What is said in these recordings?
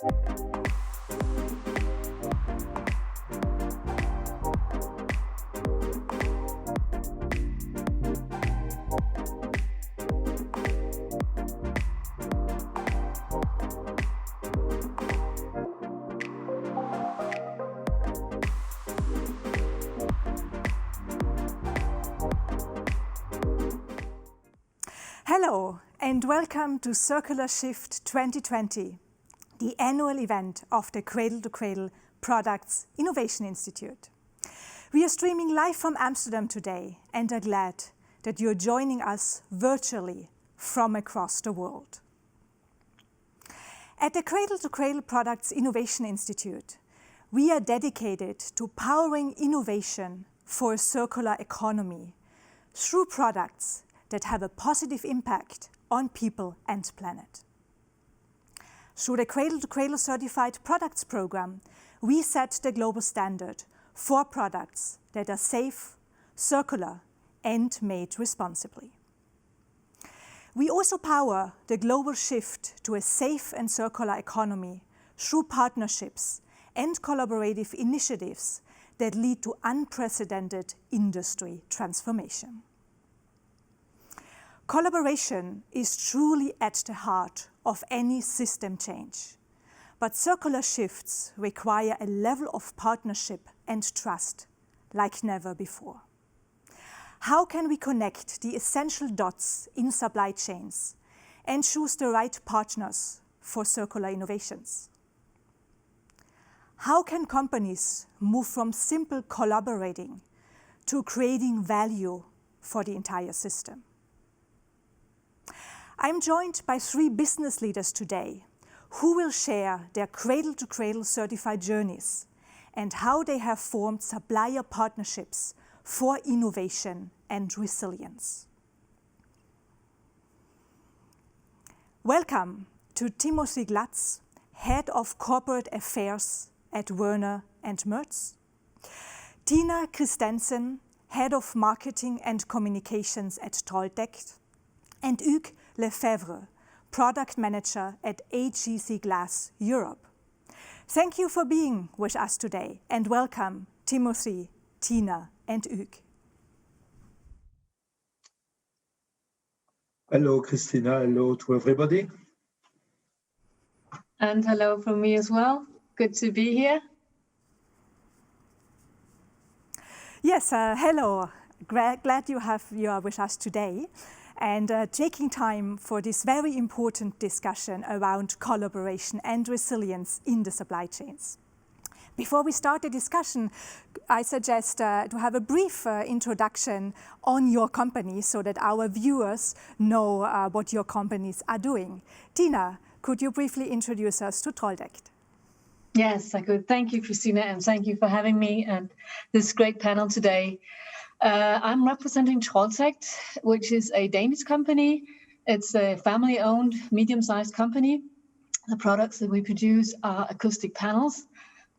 Hello and welcome to Circular Shift 2020, the annual event of the Cradle to Cradle Products Innovation Institute. We are streaming live from Amsterdam today and are glad that you're joining us virtually from across the world. At the Cradle to Cradle Products Innovation Institute, we are dedicated to powering innovation for a circular economy through products that have a positive impact on people and planet. Through the Cradle to Cradle Certified Products Program, we set the global standard for products that are safe, circular, and made responsibly. We also power the global shift to a safe and circular economy through partnerships and collaborative initiatives that lead to unprecedented industry transformation. Collaboration is truly at the heart of any system change, but circular shifts require a level of partnership and trust like never before. How can we connect the essential dots in supply chains and choose the right partners for circular innovations? How can companies move from simple collaborating to creating value for the entire system? I'm joined by 3 business leaders today who will share their cradle-to-cradle certified journeys and how they have formed supplier partnerships for innovation and resilience. Welcome to Timothy Glaz, Head of Corporate Affairs at WernerMertz, Tina Kristensen, Head of Marketing and Communications at Troldtekt, and Hugues Lefevre, Product Manager at AGC Glass Europe. Thank you for being with us today and welcome Timothy, Tina and Hugues. Hello Christina, hello to everybody. And hello from me as well. Good to be here. Yes, hello. Glad you are with us today and taking time for this very important discussion around collaboration and resilience in the supply chains. Before we start the discussion, I suggest to have a brief introduction on your company so that our viewers know what your companies are doing. Tina, could you briefly introduce us to Troldtekt? Yes, I could. Thank you, Christina, and thank you for having me and this great panel today. I'm representing Troldtekt, which is a Danish company. It's a family-owned, medium-sized company. The products that we produce are acoustic panels.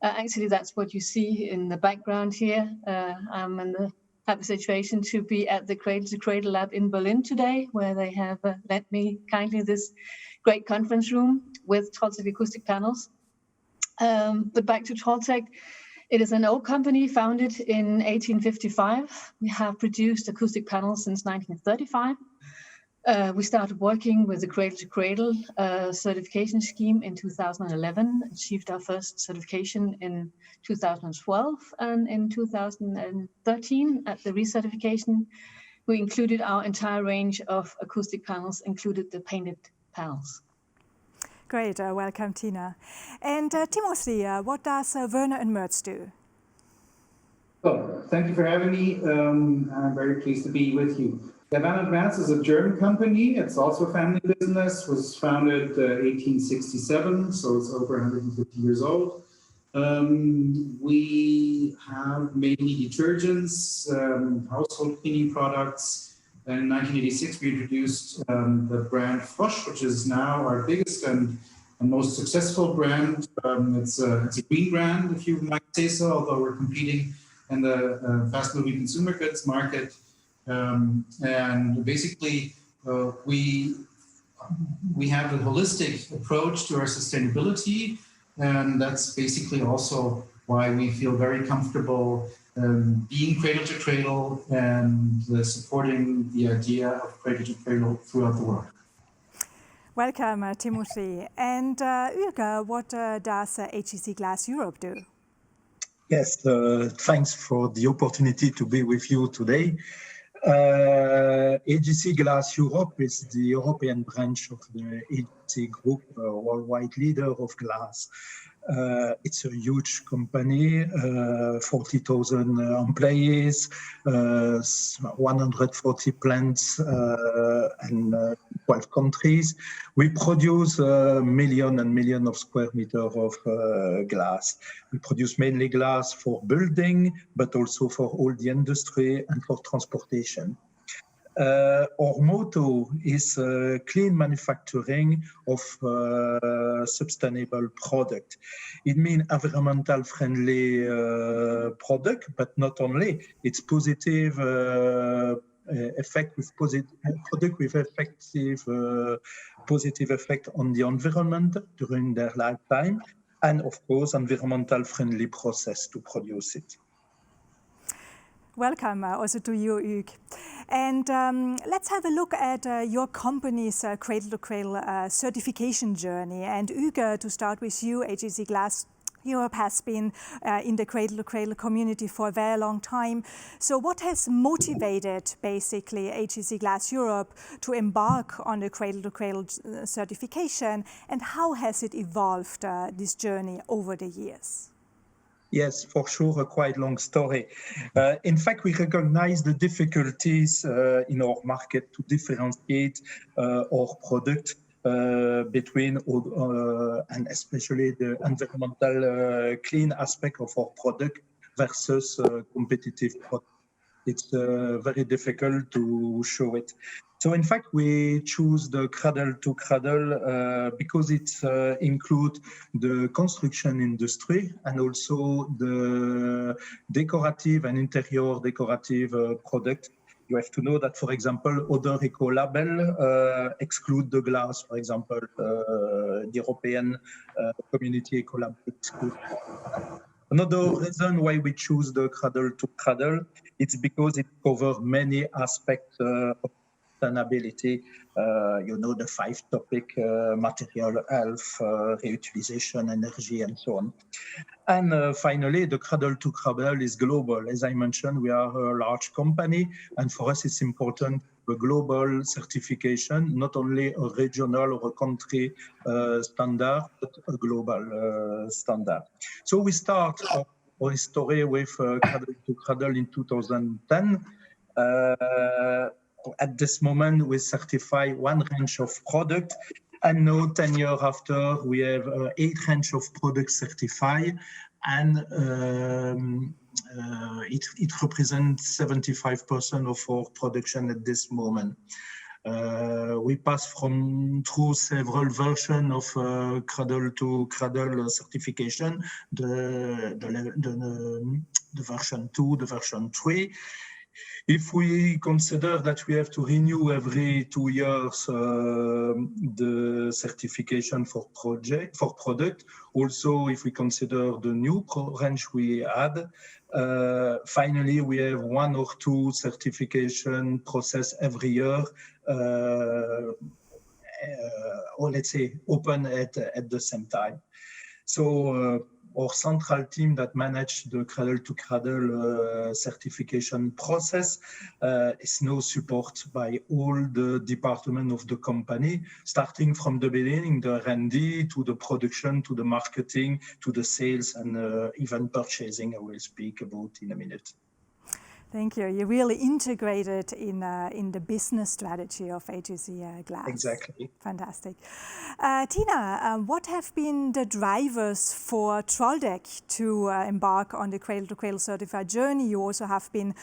Actually, that's what you see in the background here. I'm in the happy situation to be at the Cradle to Cradle Lab in Berlin today, where they have lent me kindly this great conference room with Troldtekt acoustic panels. But back to Troldtekt. It is an old company founded in 1855. We have produced acoustic panels since 1935. We started working with the Cradle to Cradle certification scheme in 2011, achieved our first certification in 2012, and in 2013 at the recertification, we included our entire range of acoustic panels, included the painted panels. Great, welcome Tina. And Timothy, what does WernerMertz do? Oh, thank you for having me. I'm very pleased to be with you. WernerMertz is a German company. It's also a family business. Was founded 1867, so it's over 150 years old. We have mainly detergents, household cleaning products. In 1986, we introduced the brand Frosch, which is now our biggest and most successful brand. It's a green brand, if you might say so, although we're competing in the fast-moving consumer goods market. And basically, we have a holistic approach to our sustainability. And that's basically also why we feel very comfortable being cradle to cradle and supporting the idea of cradle to cradle throughout the world. Welcome, Timothy. And Hugues, what does AGC Glass Europe do? Yes, thanks for the opportunity to be with you today. AGC Glass Europe is the European branch of the AGC Group, worldwide leader of glass. It's a huge company, 40,000 employees, 140 plants and 12 countries. We produce million and million of square meters of glass. We produce mainly glass for building, but also for all the industry and for transportation. Our motto is clean manufacturing of sustainable product. It means environmental friendly product, but not only. It's positive effect with product with effective positive effect on the environment during their lifetime, and of course environmental friendly process to produce it. Welcome also to you, Hugues. And let's have a look at your company's cradle-to-cradle certification journey. And Hugues, to start with you, AGC Glass Europe has been in the cradle-to-cradle community for a very long time. So what has motivated basically AGC Glass Europe to embark on the cradle-to-cradle certification, and how has it evolved this journey over the years? Yes, for sure, a quite long story. In fact, we recognize the difficulties in our market to differentiate our product between and especially the environmental clean aspect of our product versus competitive product. It's very difficult to show it. So in fact, we choose the cradle to cradle because it includes the construction industry and also the decorative and interior decorative product. You have to know that, for example, other eco-label exclude the glass. For example, the European Community Eco-Label exclude. Another reason why we choose the cradle to cradle, it's because it covers many aspects of sustainability. You know, the 5 topics, material health, reutilization, energy, and so on. And finally, the cradle to cradle is global. As I mentioned, we are a large company, and for us, it's important a global certification, not only a regional or a country standard, but a global standard. So we start our story with cradle to cradle in 2010. At this moment, we certify one range of product, and now 10 years after, we have 8 range of products certified, and it represents 75% of our production at this moment. We pass through several versions of cradle to cradle certification, the version 2, the version 3. If we consider that we have to renew every 2 years the certification for product, also if we consider the new range we add, finally we have 1 or 2 certification process every year, or let's say open at the same time. So our central team that manage the cradle-to-cradle certification process is now supported by all the departments of the company, starting from the beginning, the R&D, to the production, to the marketing, to the sales, and even purchasing, I will speak about in a minute. Thank you. You really integrated in the business strategy of AGC Glass. Exactly. Fantastic. Tina, what have been the drivers for Troldtekt to embark on the cradle-to-cradle certified journey? You also have been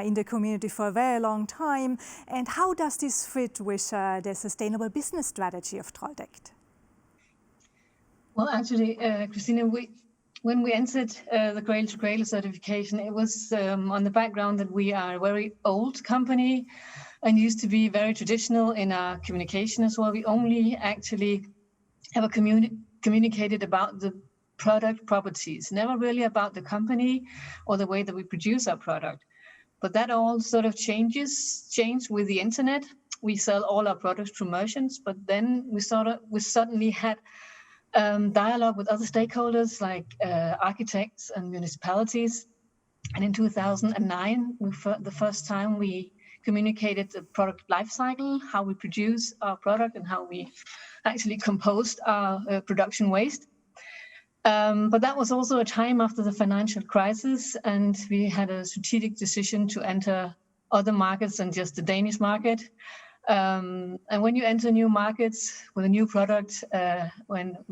in the community for a very long time. And how does this fit with the sustainable business strategy of Troldtekt? Well, actually, Christina, when we entered the cradle-to-cradle certification, it was on the background that we are a very old company and used to be very traditional in our communication as well. We only actually ever communicated about the product properties, never really about the company or the way that we produce our product. But that all sort of changed with the internet. We sell all our products through merchants, but then we suddenly had dialogue with other stakeholders like architects and municipalities. And in 2009, the first time we communicated the product life cycle, how we produce our product and how we actually compost our production waste. But that was also a time after the financial crisis, and we had a strategic decision to enter other markets than just the Danish market. And when you enter new markets with a new product,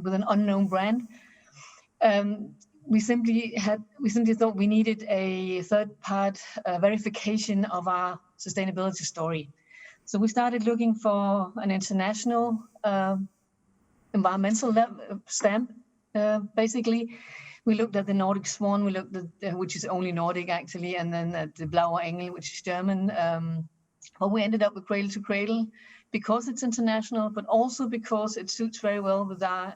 with an unknown brand, we simply thought we needed a third-part verification of our sustainability story. So we started looking for an international environmental stamp. Basically, we looked at the Nordic Swan, we looked at which is only Nordic actually, and then at the Blauer Engel, which is German. But we ended up with Cradle to Cradle because it's international, but also because it suits very well with our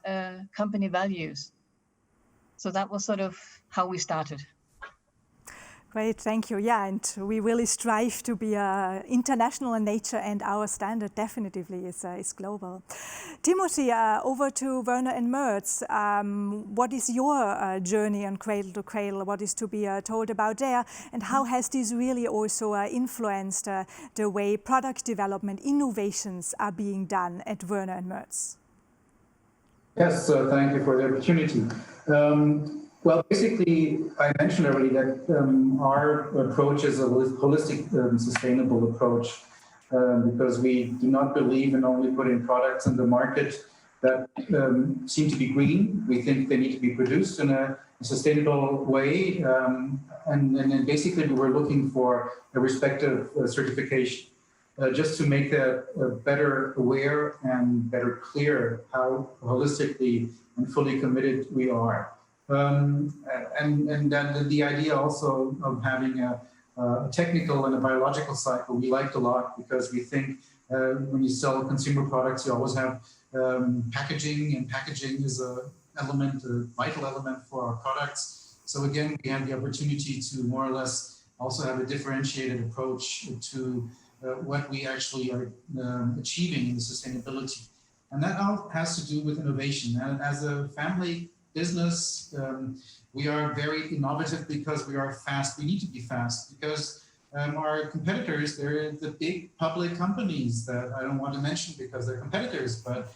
company values. So that was sort of how we started. Great, thank you. Yeah, and we really strive to be international in nature, and our standard definitively is global. Timothy, over to Werner and Mertz. What is your journey on Cradle to Cradle? What is to be told about there? And how has this really also influenced the way product development innovations are being done at Werner and Mertz? Yes, thank you for the opportunity. Well, basically, I mentioned already that our approach is a holistic, sustainable approach because we do not believe in only putting products in the market that seem to be green. We think they need to be produced in a sustainable way. And then basically, we were looking for a respective certification just to make that better aware and better clear how holistically and fully committed we are. And then the idea also of having a technical and a biological cycle we liked a lot because we think when you sell consumer products, you always have packaging, and packaging is a vital element for our products. So again, we had the opportunity to more or less also have a differentiated approach to what we actually are achieving in sustainability. And that all has to do with innovation. And as a family business, we are very innovative because we are fast. We need to be fast because our competitors, they're the big public companies that I don't want to mention because they're competitors, but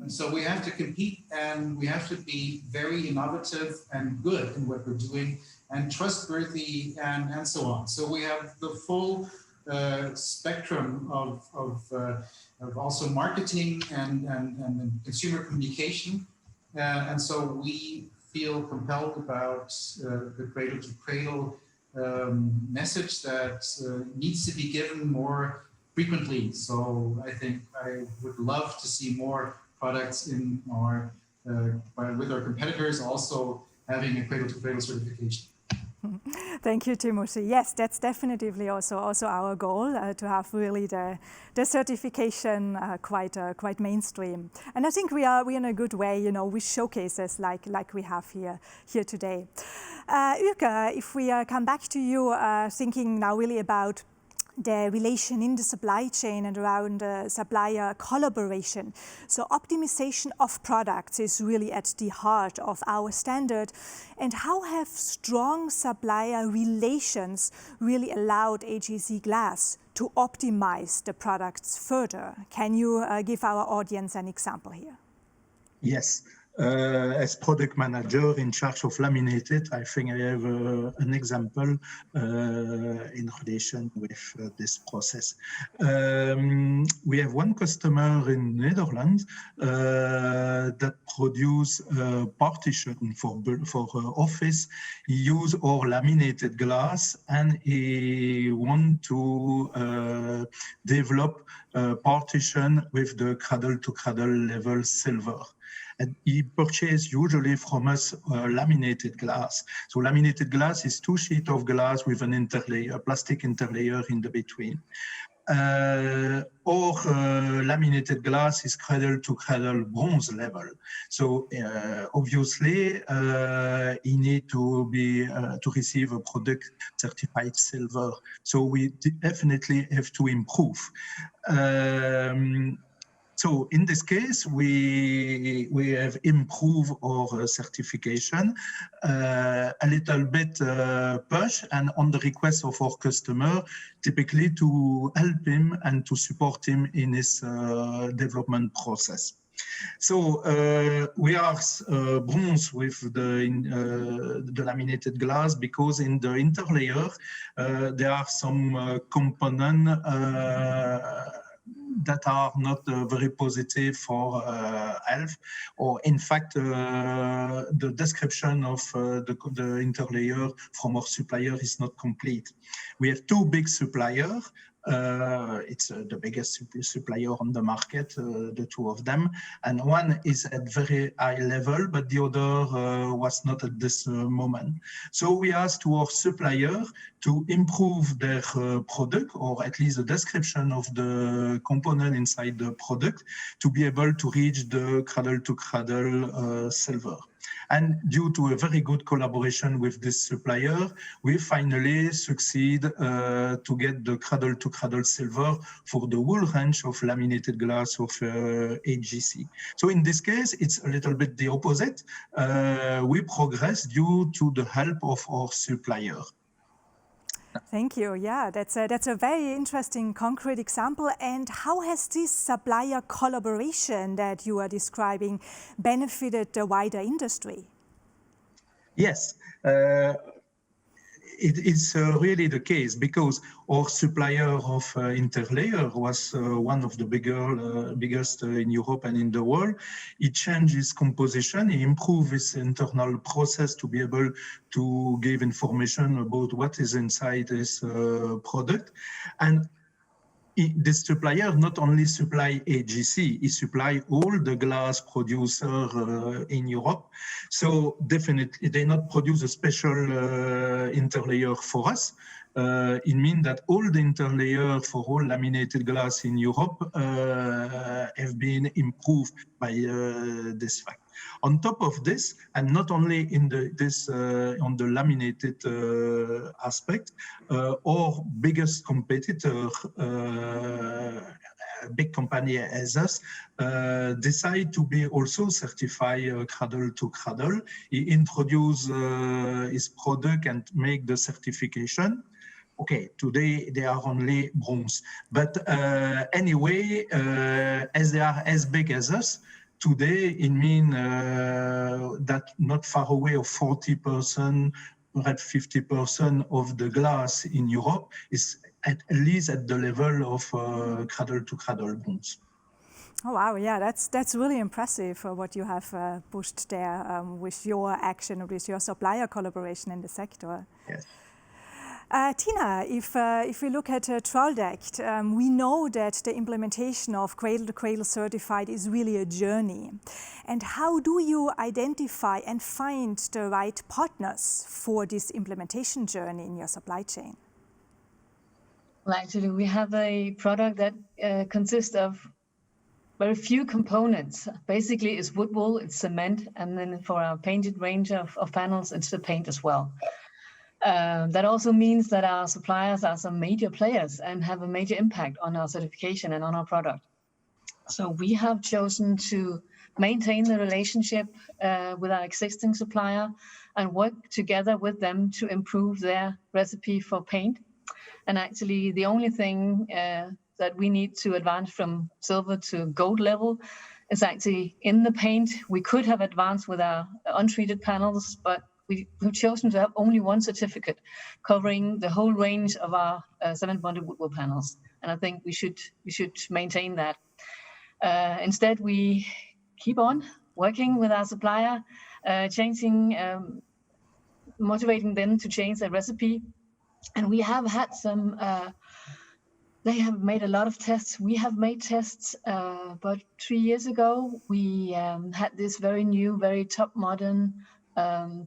so we have to compete and we have to be very innovative and good in what we're doing and trustworthy and so on. So we have the full spectrum of also marketing and consumer communication. And so we feel compelled about the Cradle to Cradle message that needs to be given more frequently. So I think I would love to see more products in our with our competitors also having a Cradle to Cradle certification. Thank you, Timothy. Yes, that's definitely also our goal to have really the certification quite mainstream. And I think we are in a good way, you know, with showcases like we have here today. Hugues, if we come back to you, thinking now really about the relation in the supply chain and around supplier collaboration. So optimization of products is really at the heart of our standard. And how have strong supplier relations really allowed AGC Glass to optimize the products further? Can you give our audience an example here? Yes. As product manager in charge of laminated, I think I have an example in relation with this process. We have one customer in Netherlands that produce partition for office. He use our laminated glass and he want to develop partition with the cradle to cradle level silver. And he purchased usually from us laminated glass. So laminated glass is 2 sheets of glass with an interlayer, a plastic interlayer in the between. or laminated glass is cradle-to-cradle bronze level. So obviously, you need to be to receive a product certified silver. So we definitely have to improve. So in this case, we have improved our certification a little bit push and on the request of our customer, typically to help him and to support him in his development process. So we are bronze with the laminated glass because in the interlayer there are some components that are not very positive for health, or in fact the description of the interlayer from our supplier is not complete. We have two big suppliers. It's the biggest supplier on the market, the two of them, and one is at very high level, but the other was not at this moment. So we asked to our supplier to improve their product, or at least the description of the component inside the product, to be able to reach the cradle-to-cradle silver. And due to a very good collaboration with this supplier, we finally succeed to get the cradle-to-cradle silver for the whole range of laminated glass of AGC. So in this case, it's a little bit the opposite. We progress due to the help of our supplier. Thank you. Yeah, that's a very interesting concrete example. And how has this supplier collaboration that you are describing benefited the wider industry? Yes, it is really the case, because our supplier of interlayer was one of the biggest in Europe and in the world. He changed his composition, he improved his internal process to be able to give information about what is inside this product. And this supplier not only supply AGC, he supply all the glass producer in Europe. So definitely they not produce a special interlayer for us. It means that all the interlayer for all laminated glass in Europe have been improved by this fact. On top of this, and not only in on the laminated aspect, our biggest competitor, big company as us, decide to be also certified cradle to cradle. He introduce his product and make the certification. Okay, today they are only bronze, but anyway, as they are as big as us, today it means that not far away of 40%, perhaps 50% of the glass in Europe is at least at the level of cradle-to-cradle bronze. Oh wow, yeah, that's really impressive what you have pushed there with your action, with your supplier collaboration in the sector. Yes. Tina, if we look at Troldtekt, we know that the implementation of Cradle-to-Cradle certified is really a journey. And how do you identify and find the right partners for this implementation journey in your supply chain? Well, actually, we have a product that consists of very few components. Basically, it's wood wool, it's cement, and then for our painted range of panels, it's the paint as well. That also means that our suppliers are some major players and have a major impact on our certification and on our product. So we have chosen to maintain the relationship with our existing supplier and work together with them to improve their recipe for paint. And actually, the only thing that we need to advance from silver to gold level is actually in the paint. We could have advanced with our untreated panels, but we've chosen to have only one certificate covering the whole range of our cement-bonded wood wool panels. And I think we should maintain that. Instead, we keep on working with our supplier, motivating them to change their recipe. And we have had some, they have made a lot of tests. We have made tests, but 3 years ago, we had this very new, very top modern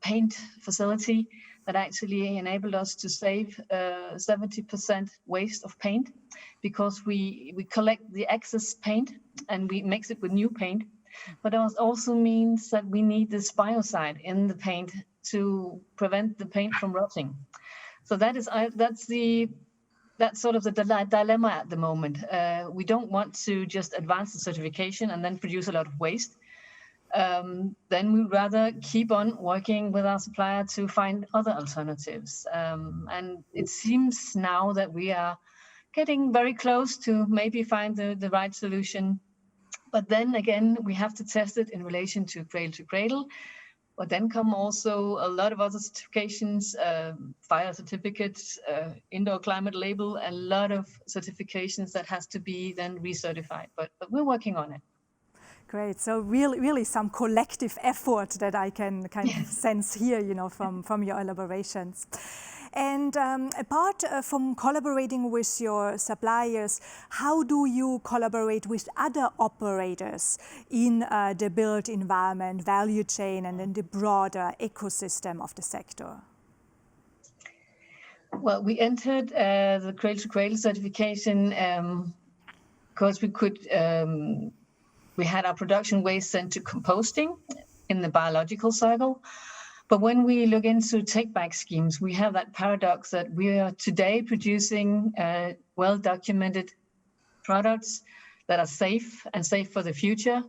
paint facility that actually enabled us to save 70% waste of paint, because we collect the excess paint and we mix it with new paint. But it also means that we need this biocide in the paint to prevent the paint from rotting. So that's sort of the dilemma at the moment. We don't want to just advance the certification and then produce a lot of waste. Then we'd rather keep on working with our supplier to find other alternatives. And it seems now that we are getting very close to maybe find the right solution. But then again, we have to test it in relation to cradle. But then come also a lot of other certifications, fire certificates, indoor climate label, a lot of certifications that has to be then recertified. But we're working on it. Great. So really some collective effort that I can kind of sense here, you know, from your elaborations. And apart from collaborating with your suppliers, how do you collaborate with other operators in the built environment, value chain, and in the broader ecosystem of the sector? Well, we entered the cradle-to-cradle certification because we could. We had our production waste sent to composting in the biological cycle. But when we look into take-back schemes, we have that paradox that we are today producing well-documented products that are safe and safe for the future.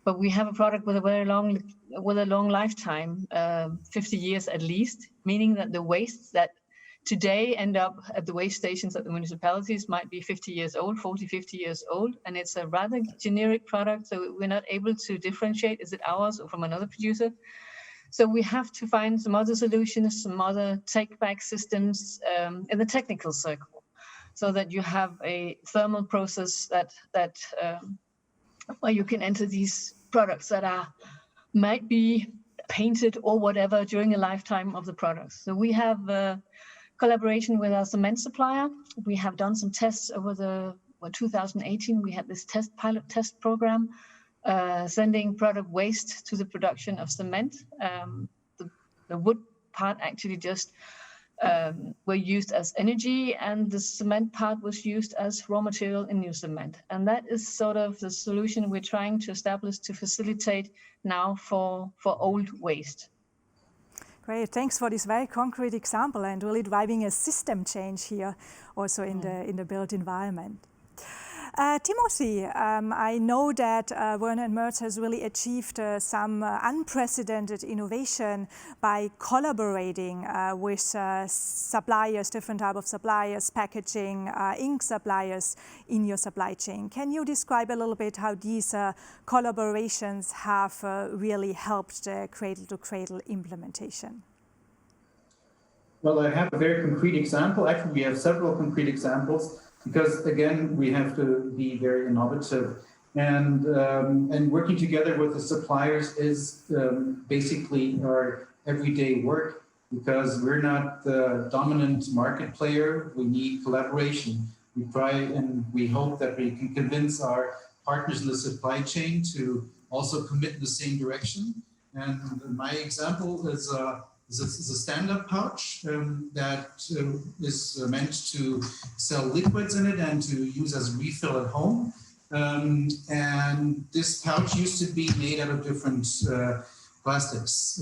But we have a product with a long lifetime, 50 years at least, meaning that the wastes that today end up at the waste stations at the municipalities might be 50 years old, 40, 50 years old, and it's a rather generic product, so we're not able to differentiate, is it ours or from another producer? So we have to find some other solutions, some other take-back systems in the technical circle, so that you have a thermal process that where you can enter these products that might be painted or whatever during a lifetime of the products. So we have collaboration with our cement supplier. We have done some tests over 2018. We had this pilot test program, sending product waste to the production of cement. The wood part actually just were used as energy, and the cement part was used as raw material in new cement. And that is sort of the solution we're trying to establish to facilitate now for old waste. Great, thanks for this very concrete example and really driving a system change here also in the built environment. Timothy, I know that WernerMertz has really achieved some unprecedented innovation by collaborating with suppliers, different type of suppliers, packaging, ink suppliers in your supply chain. Can you describe a little bit how these collaborations have really helped the cradle-to-cradle implementation? Well, I have a very concrete example. Actually, we have several concrete examples. Because again, we have to be very innovative, and working together with the suppliers is basically our everyday work. Because we're not the dominant market player, we need collaboration. We try and we hope that we can convince our partners in the supply chain to also commit in the same direction. And my example is a stand-up pouch that is meant to sell liquids in it and to use as refill at home. And this pouch used to be made out of different plastics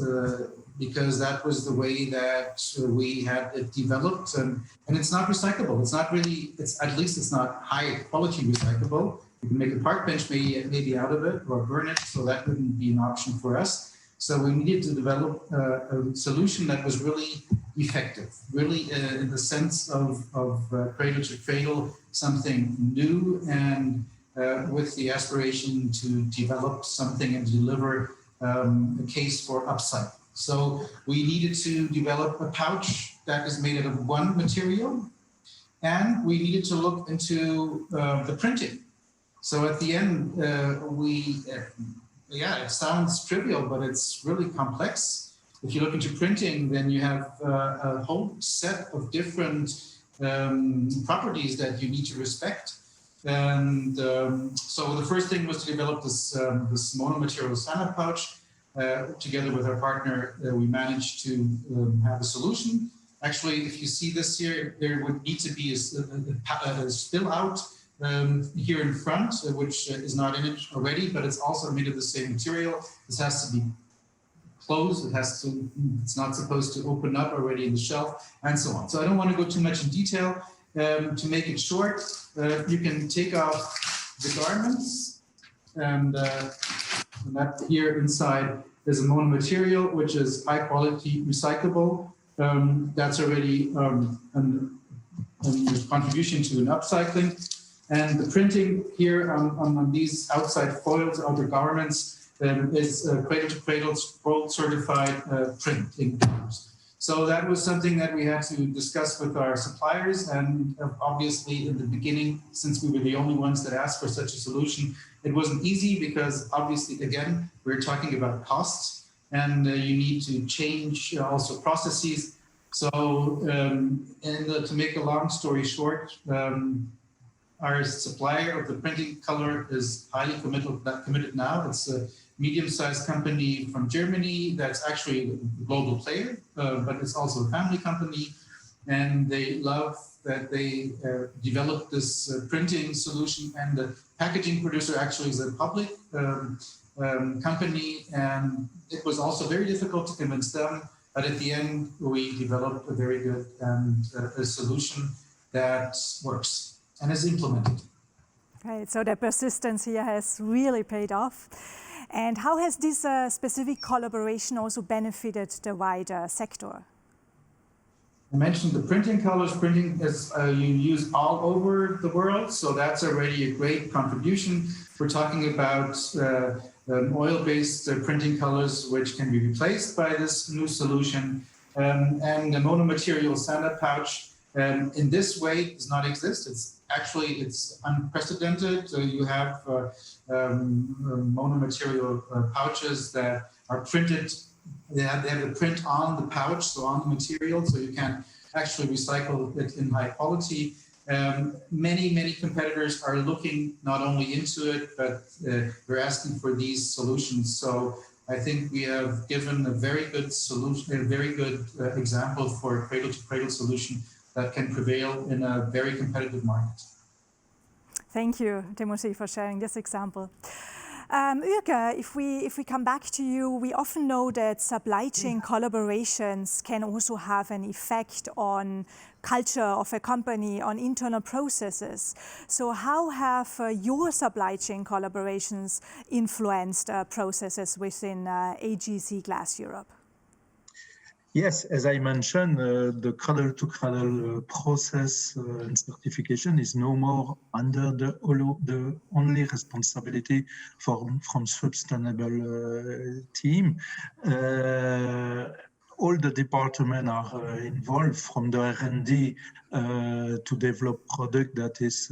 because that was the way that we had it developed. And it's not recyclable. It's not really, at least it's not high quality recyclable. You can make a park bench maybe out of it or burn it, so that wouldn't be an option for us. So we needed to develop a solution that was really effective, really in the sense of cradle to cradle, something new, and with the aspiration to develop something and deliver a case for upside. So we needed to develop a pouch that is made out of one material, and we needed to look into the printing. So at the end, it sounds trivial, but it's really complex. If you look into printing, then you have a whole set of different properties that you need to respect. And so the first thing was to develop this monomaterial stand-up pouch. together with our partner, we managed to have a solution. Actually, if you see this here, there would need to be a spill out here in front, which is not in it already, but it's also made of the same material. This has to be closed. It's not supposed to open up already in the shelf, and so on. So I don't want to go too much in detail. To make it short, you can take off the garments, and that here inside is a monomaterial, which is high quality recyclable. That's already a contribution to an upcycling. And the printing here on these outside foils, outer garments, is cradle-to-cradle Troldtekt certified printing. So that was something that we had to discuss with our suppliers, and obviously in the beginning, since we were the only ones that asked for such a solution, it wasn't easy because obviously, again, we're talking about costs, and you need to change also processes. So to make a long story short, our supplier of the printing color is highly committed now. It's a medium-sized company from Germany that's actually a global player, but it's also a family company. And they love that they developed this printing solution, and the packaging producer actually is a public company. And it was also very difficult to convince them. But at the end, we developed a very good a solution that works and is implemented. Right, so the persistence here has really paid off. And how has this specific collaboration also benefited the wider sector? I mentioned the printing colors. Printing is you use all over the world, so that's already a great contribution. We're talking about oil-based printing colors, which can be replaced by this new solution. And the monomaterial standard pouch in this way does not exist. It's unprecedented. So you have monomaterial pouches that are printed. They have the print on the pouch, so on the material, so you can actually recycle it in high quality. Many competitors are looking not only into it, but they're asking for these solutions. So I think we have given a very good solution, a very good example for a cradle-to-cradle solution that can prevail in a very competitive market. Thank you, Timothy, for sharing this example. Hugues, if we come back to you, we often know that supply chain collaborations can also have an effect on culture of a company, on internal processes. So how have your supply chain collaborations influenced processes within AGC Glass Europe? Yes, as I mentioned, the cradle-to-cradle process and certification is no more under the only responsibility from sustainable team. All the departments are involved, from the R&D to develop product that is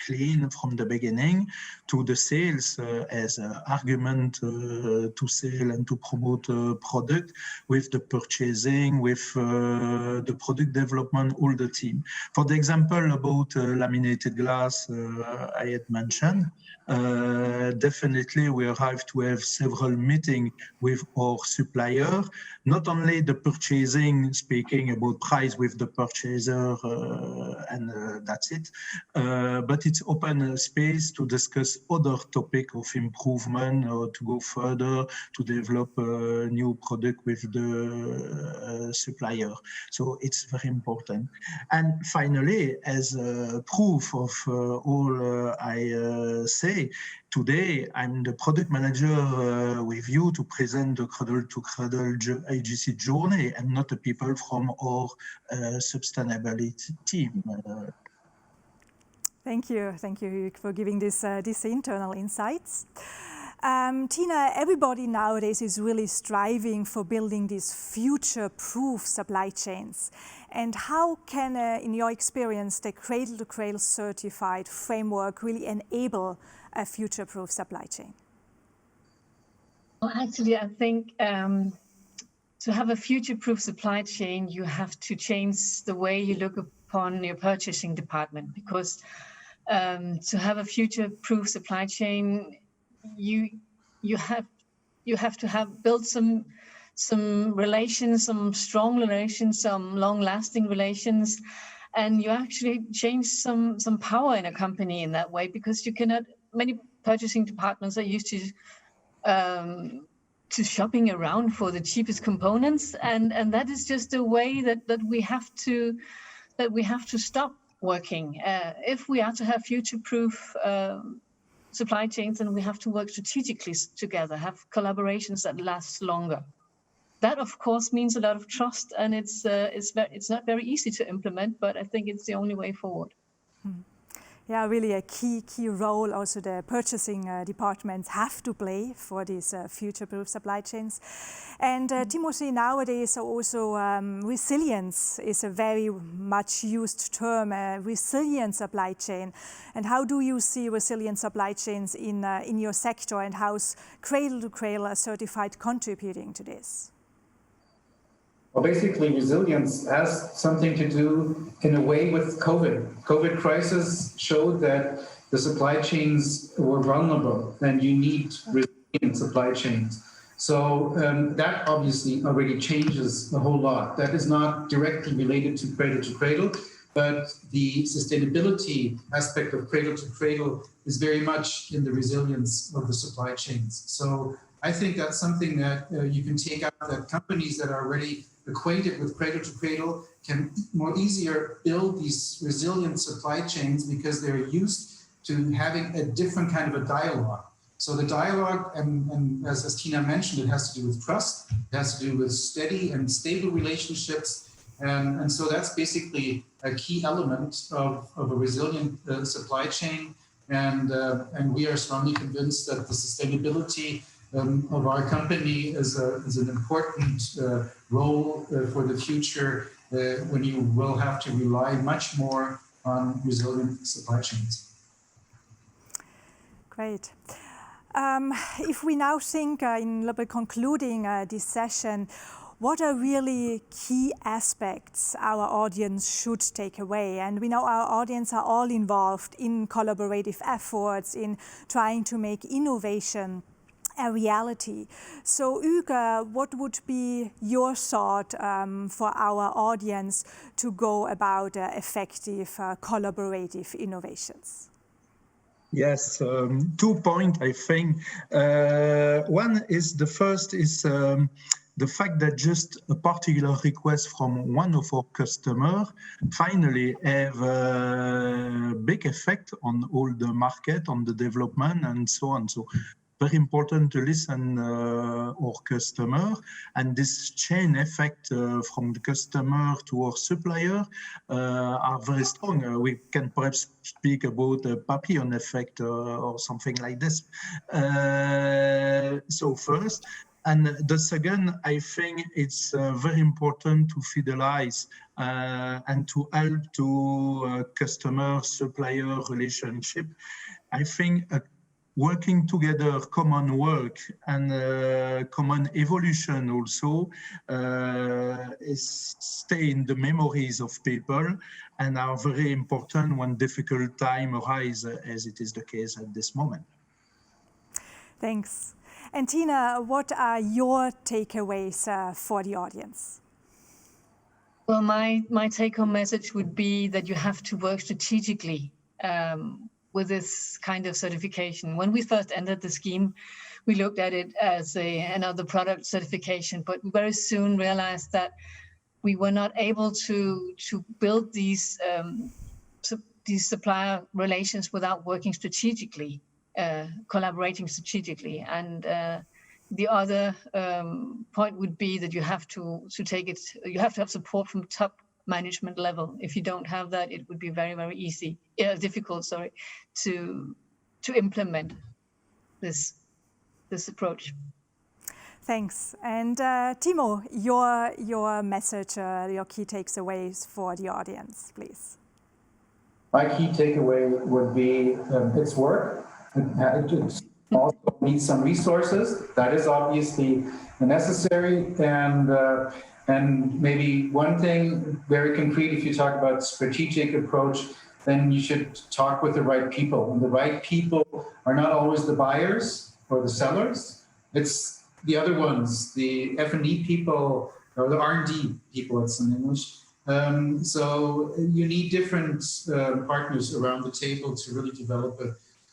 clean from the beginning, to the sales as an argument to sell and to promote product, with the purchasing, with the product development, all the team. For the example about laminated glass I had mentioned, definitely we have to have several meetings with our supplier, not only the purchasing, speaking about price with the purchaser and that's it, but it's open space to discuss other topic of improvement or to go further to develop a new product with the supplier. So it's very important. And finally, as a proof of all I say, today, I'm the product manager with you to present the cradle-to-cradle AGC journey, and not the people from our sustainability team. Thank you, Hugues, for giving these internal insights. Tina, everybody nowadays is really striving for building these future-proof supply chains. And how can, in your experience, the cradle-to-cradle certified framework really enable a future-proof supply chain? Well, actually, I think to have a future-proof supply chain, you have to change the way you look upon your purchasing department, because to have a future-proof supply chain, you have you have to have built some relations, some strong relations, some long-lasting relations, and you actually change some power in a company in that way, because you cannot. Many purchasing departments are used to shopping around for the cheapest components, and that is just a way that we have to stop working. If we are to have future-proof supply chains, then we have to work strategically together, have collaborations that last longer. That, of course, means a lot of trust, and it's not very easy to implement, but I think it's the only way forward. Yeah, really a key role also the purchasing departments have to play for these future-proof supply chains. And Timothy, nowadays also resilience is a very much used term, resilient supply chain. And how do you see resilient supply chains in your sector, and how's Cradle to Cradle certified contributing to this? Well, basically, resilience has something to do, in a way, with COVID. COVID crisis showed that the supply chains were vulnerable, and you need resilient supply chains. So that obviously already changes a whole lot. That is not directly related to Cradle to Cradle, but the sustainability aspect of Cradle to Cradle is very much in the resilience of the supply chains. So I think that's something that you can take out, that companies that are already acquainted with Cradle to Cradle can more easier build these resilient supply chains, because they're used to having a different kind of a dialogue. So the dialogue, and as Tina mentioned, it has to do with trust, it has to do with steady and stable relationships. And so that's basically a key element of a resilient supply chain. And we are strongly convinced that the sustainability of our company is an important role for the future, when you will have to rely much more on resilient supply chains. Great. If we now think in concluding this session, what are really key aspects our audience should take away? And we know our audience are all involved in collaborative efforts, in trying to make innovation a reality. So Hugues, what would be your thought for our audience to go about effective collaborative innovations? Yes, 2 points, I think. One is, the first is the fact that just a particular request from one of our customers finally have a big effect on all the market, on the development, and so on. So very important to listen our customer, and this chain effect from the customer to our supplier are very strong. We can perhaps speak about a papillon effect or something like this. So first, and the second, I think it's very important to fidelize and to help to customer-supplier relationship. I think working together, common work and common evolution also stay in the memories of people and are very important when difficult time arise, as it is the case at this moment. Thanks. And Tina, what are your takeaways for the audience? Well, my take-home message would be that you have to work strategically with this kind of certification. When we first entered the scheme, we looked at it as another product certification, but we very soon realized that we were not able to build these supplier relations without working strategically, collaborating strategically. And the other point would be that you have to have support from top management level. If you don't have that, it would be very, very difficult to implement this approach. Thanks. And Timo, your message, your key takeaways for the audience, please. My key takeaway would be it's work. It also needs some resources. That is obviously necessary. And maybe one thing very concrete, if you talk about strategic approach, then you should talk with the right people. And the right people are not always the buyers or the sellers. It's the other ones, the F&E people, or the R&D people, it's in English. So you need different partners around the table to really develop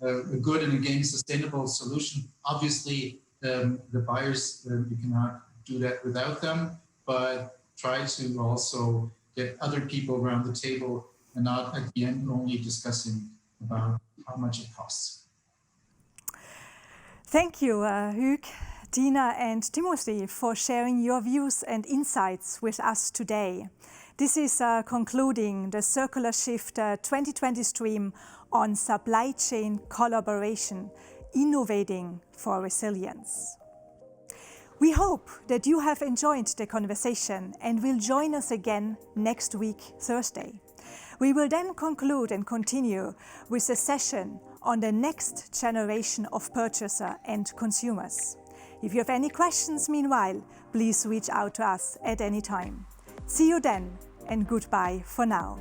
a good and again sustainable solution. Obviously, the buyers, you cannot do that without them, but try to also get other people around the table and not at the end only discussing about how much it costs. Thank you, Hugues, Tina and Timothy for sharing your views and insights with us today. This is concluding the Circular Shift 2020 stream on supply chain collaboration, innovating for resilience. We hope that you have enjoyed the conversation and will join us again next week, Thursday. We will then conclude and continue with a session on the next generation of purchaser and consumers. If you have any questions meanwhile, please reach out to us at any time. See you then, and goodbye for now.